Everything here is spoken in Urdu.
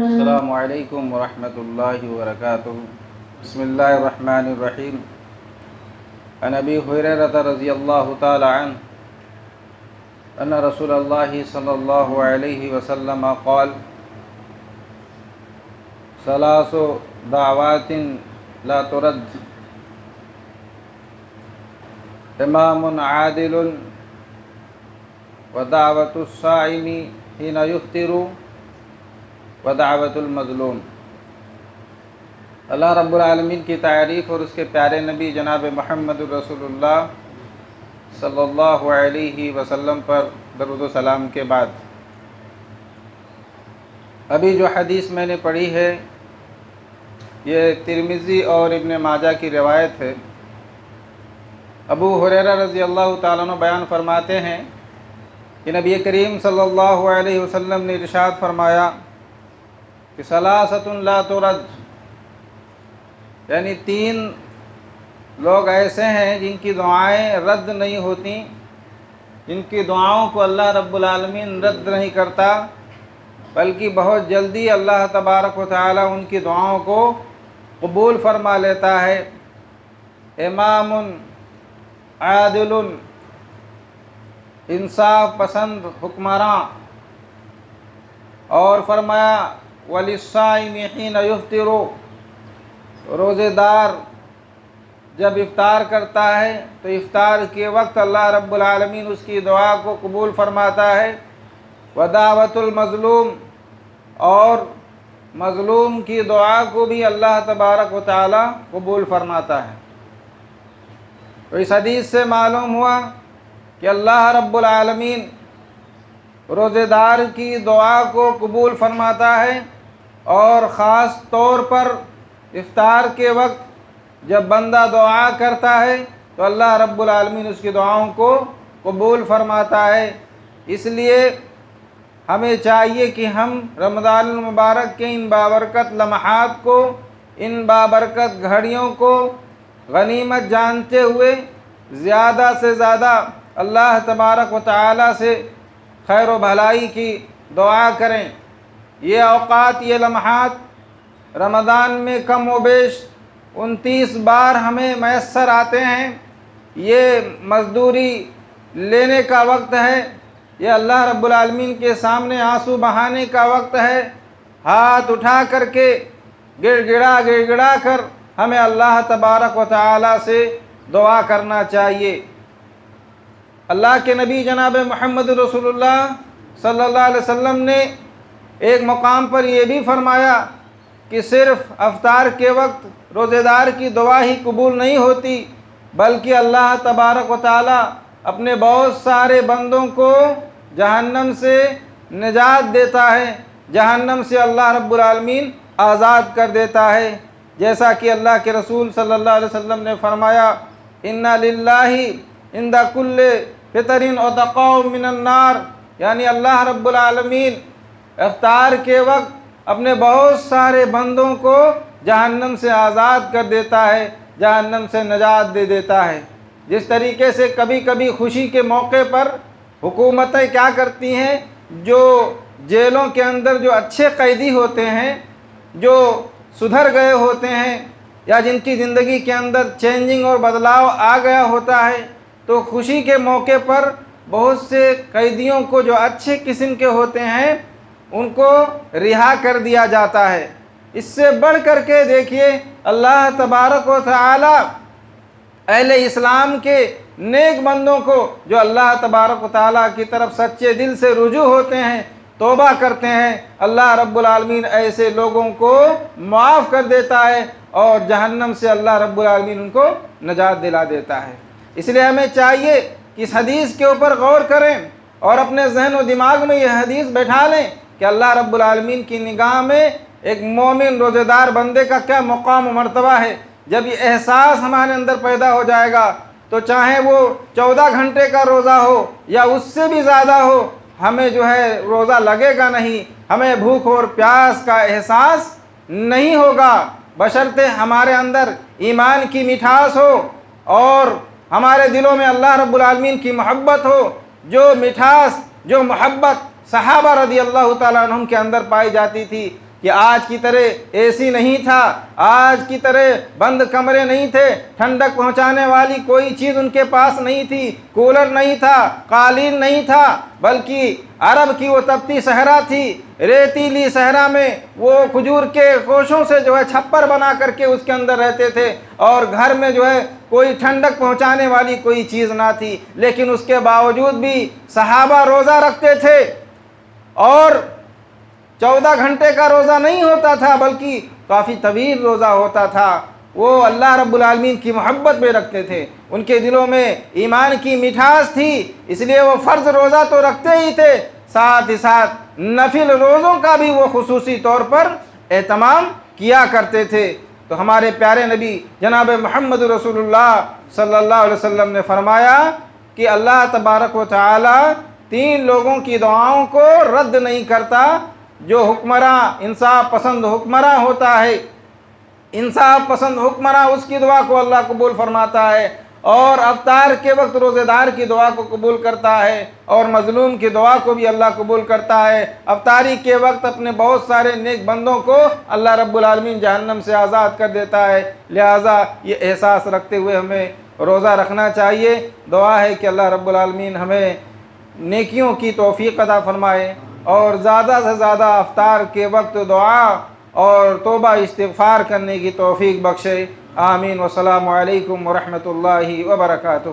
السلام علیکم ورحمۃ اللہ وبرکاتہ۔ بسم اللہ الرحمن الرحیم۔ عن ابی ہریرہ رضی اللہ تعالی عنہ ان رسول اللہ صلی اللہ علیہ وسلم قال ثلاث دعوات لا ترد امام عادل ودعوۃ الصائم حین یفطر ودعوۃ المظلوم۔ اللہ رب العالمین کی تعریف اور اس کے پیارے نبی جناب محمد رسول اللہ صلی اللہ علیہ وسلم پر درود و سلام کے بعد، ابھی جو حدیث میں نے پڑھی ہے یہ ترمذی اور ابن ماجہ کی روایت ہے۔ ابو ہریرہ رضی اللہ تعالیٰ عنہ بیان فرماتے ہیں کہ نبی کریم صلی اللہ علیہ وسلم نے ارشاد فرمایا کہ ثلاثۃ لا ترد، یعنی تین لوگ ایسے ہیں جن کی دعائیں رد نہیں ہوتی، جن کی دعاؤں کو اللہ رب العالمین رد نہیں کرتا، بلکہ بہت جلدی اللہ تبارک و تعالی ان کی دعاؤں کو قبول فرما لیتا ہے۔ امام عادل، انصاف پسند حکمراں، اور فرمایا وَلِلصَّائِمِ حِینَ یفطر، روزے دار جب افطار کرتا ہے تو افطار کے وقت اللہ رب العالمین اس کی دعا کو قبول فرماتا ہے۔ وَدَعْوَةُ الْمَظْلُوم، اور مظلوم کی دعا کو بھی اللہ تبارک و تعالی قبول فرماتا ہے۔ تو اس حدیث سے معلوم ہوا کہ اللہ رب العالمین روزے دار کی دعا کو قبول فرماتا ہے، اور خاص طور پر افطار کے وقت جب بندہ دعا کرتا ہے تو اللہ رب العالمین اس کی دعاؤں کو قبول فرماتا ہے۔ اس لیے ہمیں چاہیے کہ ہم رمضان المبارک کے ان بابرکت لمحات کو، ان بابرکت گھڑیوں کو غنیمت جانتے ہوئے زیادہ سے زیادہ اللہ تبارک و تعالی سے خیر و بھلائی کی دعا کریں۔ یہ اوقات، یہ لمحات رمضان میں کم و بیش 29 بار ہمیں میسر آتے ہیں۔ یہ مزدوری لینے کا وقت ہے، یہ اللہ رب العالمین کے سامنے آنسو بہانے کا وقت ہے۔ ہاتھ اٹھا کر کے گڑ گڑا کر ہمیں اللہ تبارک و تعالی سے دعا کرنا چاہیے۔ اللہ کے نبی جناب محمد رسول اللہ صلی اللہ علیہ وسلم نے ایک مقام پر یہ بھی فرمایا کہ صرف افطار کے وقت روزے دار کی دعا ہی قبول نہیں ہوتی، بلکہ اللہ تبارک و تعالی اپنے بہت سارے بندوں کو جہنم سے نجات دیتا ہے، جہنم سے اللہ رب العالمین آزاد کر دیتا ہے۔ جیسا کہ اللہ کے رسول صلی اللہ علیہ وسلم نے فرمایا اِنَّ لِلَّهِ عِنْدَ كُلِّ فِطْرٍ عُتَقَاءَ مِنَ النَّارِ، یعنی اللہ رب العالمین افطار کے وقت اپنے بہت سارے بندوں کو جہنم سے آزاد کر دیتا ہے، جہنم سے نجات دے دیتا ہے۔ جس طریقے سے کبھی کبھی خوشی کے موقع پر حکومتیں کیا کرتی ہیں، جو جیلوں کے اندر جو اچھے قیدی ہوتے ہیں، جو سدھر گئے ہوتے ہیں، یا جن کی زندگی کے اندر چینجنگ اور بدلاؤ آ گیا ہوتا ہے، تو خوشی کے موقع پر بہت سے قیدیوں کو جو اچھے قسم کے ہوتے ہیں ان کو رہا کر دیا جاتا ہے۔ اس سے بڑھ کر کے دیکھیے اللہ تبارک و تعالی اہل اسلام کے نیک بندوں کو، جو اللہ تبارک و تعالی کی طرف سچے دل سے رجوع ہوتے ہیں، توبہ کرتے ہیں، اللہ رب العالمین ایسے لوگوں کو معاف کر دیتا ہے، اور جہنم سے اللہ رب العالمین ان کو نجات دلا دیتا ہے۔ اس لیے ہمیں چاہیے کہ اس حدیث کے اوپر غور کریں اور اپنے ذہن و دماغ میں یہ حدیث بیٹھا لیں کہ اللہ رب العالمین کی نگاہ میں ایک مومن روزے دار بندے کا کیا مقام و مرتبہ ہے۔ جب یہ احساس ہمارے اندر پیدا ہو جائے گا تو چاہے وہ 14 گھنٹے کا روزہ ہو یا اس سے بھی زیادہ ہو، ہمیں جو ہے روزہ لگے گا نہیں، ہمیں بھوک اور پیاس کا احساس نہیں ہوگا، بشرطے ہمارے اندر ایمان کی مٹھاس ہو اور ہمارے دلوں میں اللہ رب العالمین کی محبت ہو، جو مٹھاس، جو محبت صحابہ رضی اللہ تعالیٰ عنہم کے اندر پائی جاتی تھی، کہ آج کی طرح اے سی نہیں تھا، آج کی طرح بند کمرے نہیں تھے، ٹھنڈک پہنچانے والی کوئی چیز ان کے پاس نہیں تھی، کولر نہیں تھا، قالین نہیں تھا، بلکہ عرب کی وہ تپتی صحرا تھی، ریتیلی صحرا میں وہ کھجور کے خوشوں سے جو ہے چھپر بنا کر کے اس کے اندر رہتے تھے، اور گھر میں جو ہے کوئی ٹھنڈک پہنچانے والی کوئی چیز نہ تھی، لیکن اس کے باوجود بھی صحابہ روزہ رکھتے تھے، اور 14 گھنٹے کا روزہ نہیں ہوتا تھا بلکہ کافی طویل روزہ ہوتا تھا۔ وہ اللہ رب العالمین کی محبت میں رکھتے تھے، ان کے دلوں میں ایمان کی مٹھاس تھی، اس لیے وہ فرض روزہ تو رکھتے ہی تھے، ساتھ ہی ساتھ نفل روزوں کا بھی وہ خصوصی طور پر اہتمام کیا کرتے تھے۔ تو ہمارے پیارے نبی جناب محمد رسول اللہ صلی اللہ علیہ وسلم نے فرمایا کہ اللہ تبارک و تعالی 3 لوگوں کی دعاؤں کو رد نہیں کرتا، جو حکمراں انصاف پسند حکمراں ہوتا ہے، انصاف پسند حکمراں اس کی دعا کو اللہ قبول فرماتا ہے، اور افطار کے وقت روزے دار کی دعا کو قبول کرتا ہے، اور مظلوم کی دعا کو بھی اللہ قبول کرتا ہے۔ افطاری کے وقت اپنے بہت سارے نیک بندوں کو اللہ رب العالمین جہنم سے آزاد کر دیتا ہے، لہٰذا یہ احساس رکھتے ہوئے ہمیں روزہ رکھنا چاہیے۔ دعا ہے کہ اللہ رب العالمین ہمیں نیکیوں کی توفیق عطا فرمائے، اور زیادہ سے زیادہ افطار کے وقت دعا اور توبہ استغفار کرنے کی توفیق بخشے۔ آمین۔ والسلام علیکم ورحمۃ اللہ وبرکاتہ۔